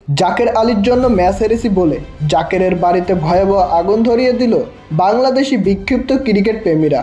জাকের আলীর জন্য ম্যাচ হেরেছি বলে জাকেরের বাড়িতে ভয়াবহ আগুন ধরিয়ে দিল বাংলাদেশি বিক্ষিপ্ত ক্রিকেট প্রেমীরা।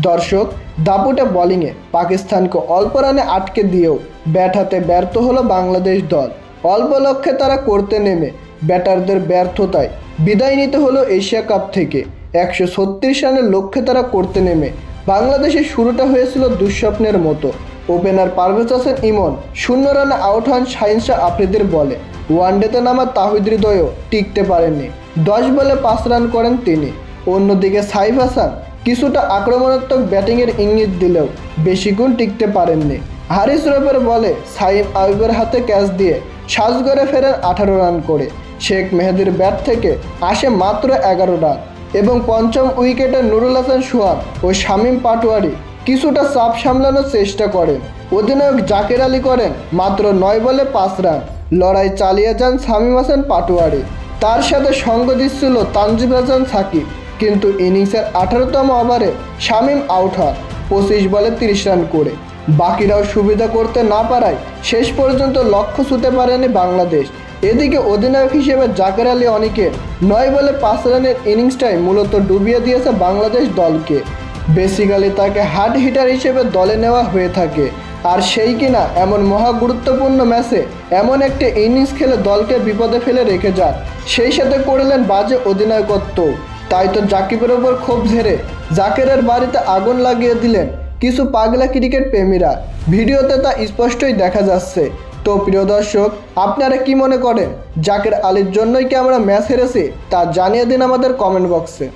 দর্শক, দাপুটে বোলিংয়ে পাকিস্তানকে অল্প রানে আটকে দিয়েও ব্যাট হাতে ব্যর্থ হলো বাংলাদেশ দল। অল্প লক্ষ্যে তারা করতে নেমে ব্যাটারদের ব্যর্থতায় বিদায় নিতে হলো এশিয়া কাপ থেকে। 136 রানের লক্ষ্যে তারা করতে নেমে বাংলাদেশের শুরুটা হয়েছিল দুঃস্বপ্নের মতো। ওপেনার পারভেজ হোসেন ইমন 0 রানে আউট হন শাহিন শাহ আফ্রিদির বলে। ওয়ানডেতে নামা তাহিদ হৃদয়ও টিকতে পারেননি, 10 বলে 5 রান করেন তিনি। অন্যদিকে সাইফ হাসান কিছুটা আক্রমণাত্মক ব্যাটিংয়ের ইঙ্গিত দিলেও বেশিক্ষণ টিকতে পারেননি। হারিস রফের বলে সাইম আইয়ুবের হাতে ক্যাচ দিয়ে সাজঘরে ফেরেন 18 রান করে। শেখ মেহেদীর ব্যাট থেকে আসে মাত্র 11 রান এবং পঞ্চম উইকেটে নুরুল হাসান সোহান ও শামীম পাটোয়ারি কিছুটা চাপ সামলানোর চেষ্টা করেন। অধিনায়ক জাকের আলী করেন মাত্র 9 বলে 5 রান। লড়াই চালিয়ে যান শামীম হাসান পাটোয়ারি, তার সাথে সঙ্গ দিচ্ছিল তানজিব হাসান সাকিব। কিন্তু ইনিংসের 18তম ওভারে শামীম আউট হন 25 বলে 30 রান করে। বাকিরাও সুবিধা করতে না পারায় শেষ পর্যন্ত লক্ষ্য ছুঁতে পারেনি বাংলাদেশ। এদিকে অধিনায়ক হিসেবে জাকের আলী অনেকের 9 বলে 5 রানের ইনিংসটাই মূলত ডুবিয়ে দিয়েছে বাংলাদেশ দলকে। বেসিক্যালি তাকে হার্ড হিটার হিসেবে দলে নেওয়া হয়ে থাকে, আর সেই কিনা এমন মহা গুরুত্বপূর্ণ ম্যাচে এমন একটি ইনিংস খেলে দলকে বিপদে ফেলে রেখে যান। সেই সাথে করলেন বাজে অধিনায়কত্ব। তাই তো জাকিবের ওপর ক্ষোভ ঝেড়ে জাকেরের বাড়িতে আগুন লাগিয়ে দিলেন কিছু পাগলা ক্রিকেট প্রেমীরা। ভিডিওতে তা স্পষ্টই দেখা যাচ্ছে। তো প্রিয় দর্শক, আপনারা কি মনে করেন জাকের আলীর জন্যই কি আমরা ম্যাচ হেরেছি তা জানিয়ে দিন আমাদের কমেন্ট বক্সে।